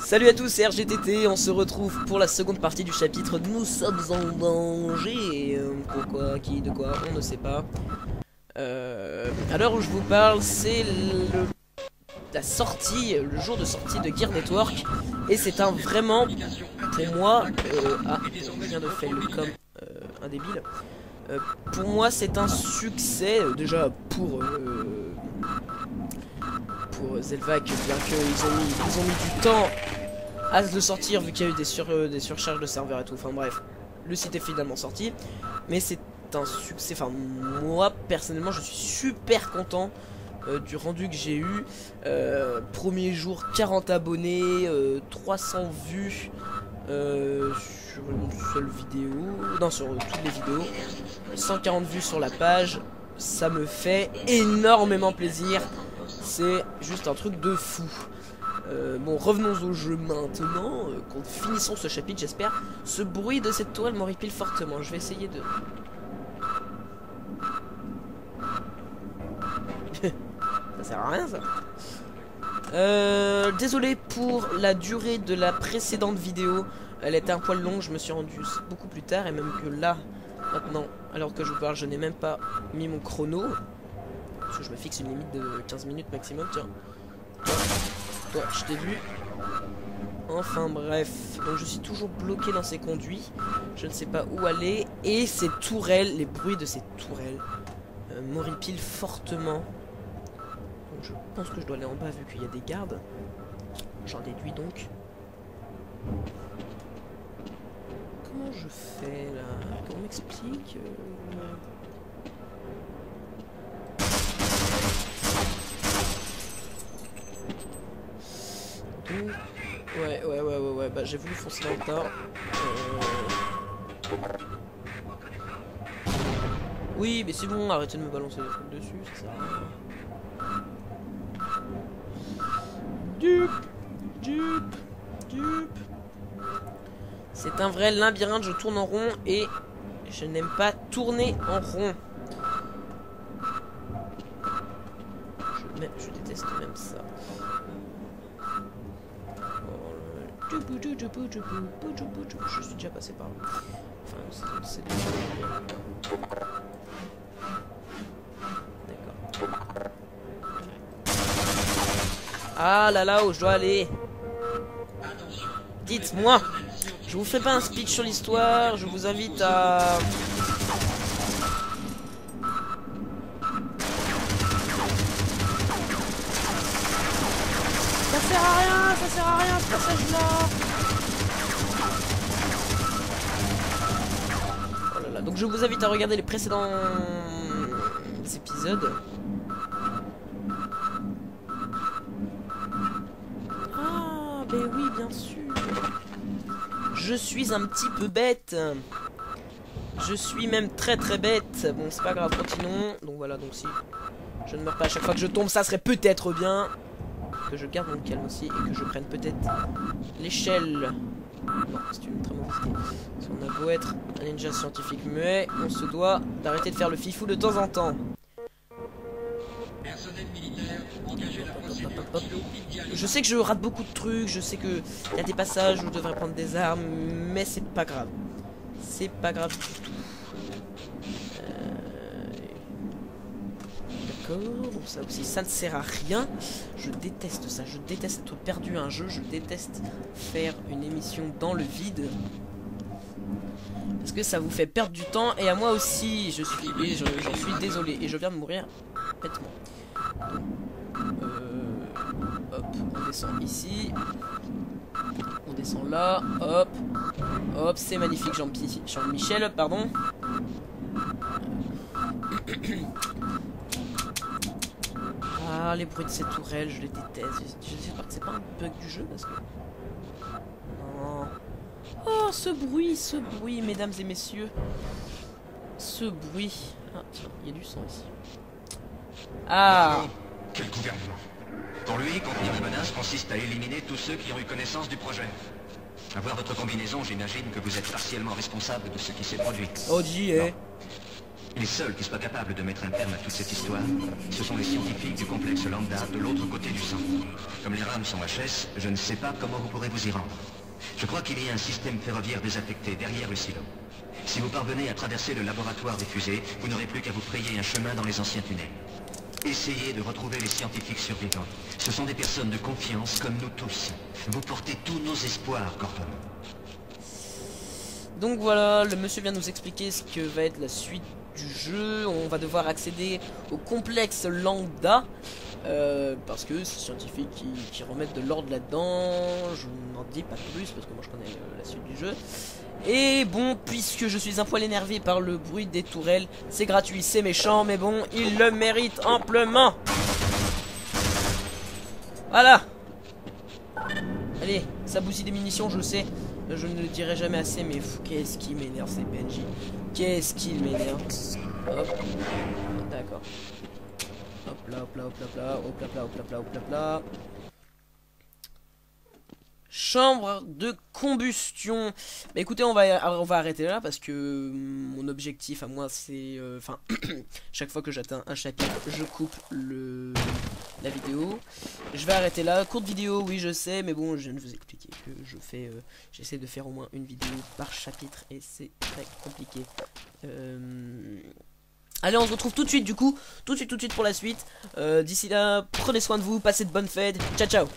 Salut à tous, c'est RGTT, on se retrouve pour la seconde partie du chapitre Nous sommes en danger. Pourquoi, qui, de quoi, on ne sait pas. À l'heure où je vous parle, c'est la sortie, le jour de sortie de Gear Network. Et c'est un vraiment, pour moi, on vient de faire le com, un débile. Pour moi c'est un succès, déjà pour Zelvac, bien qu'ils ont mis du temps à le sortir vu qu'il y a eu des surcharges de serveurs et tout, enfin bref, le site est finalement sorti, mais c'est un succès, enfin moi personnellement je suis super content du rendu que j'ai eu. Premier jour 40 abonnés, 300 vues sur une seule vidéo, non sur toutes les vidéos, 140 vues sur la page, ça me fait énormément plaisir, c'est juste un truc de fou. Bon, revenons au jeu maintenant, finissons ce chapitre j'espère. Ce bruit de cette tourelle m'horripile fortement, je vais essayer de... Ça sert à rien ça. Désolé pour la durée de la précédente vidéo. Elle était un poil longue, je me suis rendu beaucoup plus tard. Et même que là, maintenant, alors que je vous parle, je n'ai même pas mis mon chrono. Parce que je me fixe une limite de 15 minutes maximum. Tiens, toi je t'ai vu. Enfin bref, donc je suis toujours bloqué dans ces conduits. Je ne sais pas où aller. Et ces tourelles, les bruits de ces tourelles m'horripilent fortement. Donc je pense que je dois aller en bas vu qu'il y a des gardes. J'en déduis donc. Comment je fais là? Comment on m'explique Donc... Ouais, bah j'ai voulu foncer dans le tas. Oui, mais c'est bon, arrêtez de me balancer des trucs dessus, ça sert à rien. Dupe. C'est un vrai labyrinthe, je tourne en rond et je n'aime pas tourner en rond. Je déteste même ça. Je suis déjà passé par là. Enfin, c'est d'accord. Ah là où je dois aller. Dites-moi. Je vous fais pas un speech sur l'histoire, je vous invite à... Ça sert à rien ce passage-là. Oh là là, donc je vous invite à regarder les précédents épisodes. Ah, ben oui, bien sûr. Je suis un petit peu bête. Je suis même très bête. Bon, c'est pas grave, continuons. Donc voilà, donc si je ne meurs pas à chaque fois que je tombe, ça serait peut-être bien que je garde mon calme aussi et que je prenne peut-être l'échelle. Non, c'est une très mauvaise idée. Si on a beau être un ninja scientifique muet, on se doit d'arrêter de faire le fifou de temps en temps. Je sais que je rate beaucoup de trucs, je sais que il y a des passages où je devrais prendre des armes, mais c'est pas grave. C'est pas grave du tout. D'accord, donc ça aussi, ça ne sert à rien. Je déteste ça, je déteste être perdu à un jeu, je déteste faire une émission dans le vide. Parce que ça vous fait perdre du temps, et à moi aussi, j'en suis désolé, et je viens de mourir bêtement. Hop, on descend ici. On descend là, hop, c'est magnifique, Jean-Michel, pardon. Ah, les bruits de ces tourelles, je les déteste. J'espère que c'est pas un bug du jeu parce que... Non. Oh, ce bruit, mesdames et messieurs. Ce bruit. Ah, tiens, il y a du sang ici. Ah. Quel gouvernement? Pour lui, contenir la menace consiste à éliminer tous ceux qui ont eu connaissance du projet. À voir votre combinaison, j'imagine que vous êtes partiellement responsable de ce qui s'est produit. Oh, Les seuls qui soient capables de mettre un terme à toute cette histoire, ce sont les scientifiques du complexe Lambda de l'autre côté du sang. Comme les rames sont HS, je ne sais pas comment vous pourrez vous y rendre. Je crois qu'il y a un système ferroviaire désaffecté derrière le silo. Si vous parvenez à traverser le laboratoire des fusées, vous n'aurez plus qu'à vous frayer un chemin dans les anciens tunnels. Essayez de retrouver les scientifiques survivants. Ce sont des personnes de confiance comme nous tous. Vous portez tous nos espoirs, Gordon. Donc voilà, le monsieur vient nous expliquer ce que va être la suite du jeu. On va devoir accéder au complexe Lambda. Parce que c'est scientifique qui remettent de l'ordre là-dedans. Je n'en dis pas plus parce que moi je connais la suite du jeu. Et bon, puisque je suis un poil énervé par le bruit des tourelles, c'est gratuit, c'est méchant, mais bon, il le mérite amplement. Voilà. Allez, ça bousille des munitions, je sais. Je ne le dirai jamais assez, mais qu'est-ce qui m'énerve, c'est Benji. Qu'est-ce qu'il m'énerve. Hop. D'accord. Hop là, hop là, hop là, hop là, hop là, hop là, hop là, hop là, hop là. Chambre de combustion. Bah écoutez, on va arrêter là parce que mon objectif à moi c'est enfin chaque fois que j'atteins un chapitre je coupe la vidéo. Je vais arrêter là, courte vidéo oui je sais, mais bon je viens de vous expliquer que j'essaie de faire au moins une vidéo par chapitre et c'est très compliqué. Allez, on se retrouve tout de suite du coup, tout de suite pour la suite. D'ici là, prenez soin de vous, passez de bonnes fêtes, ciao ciao.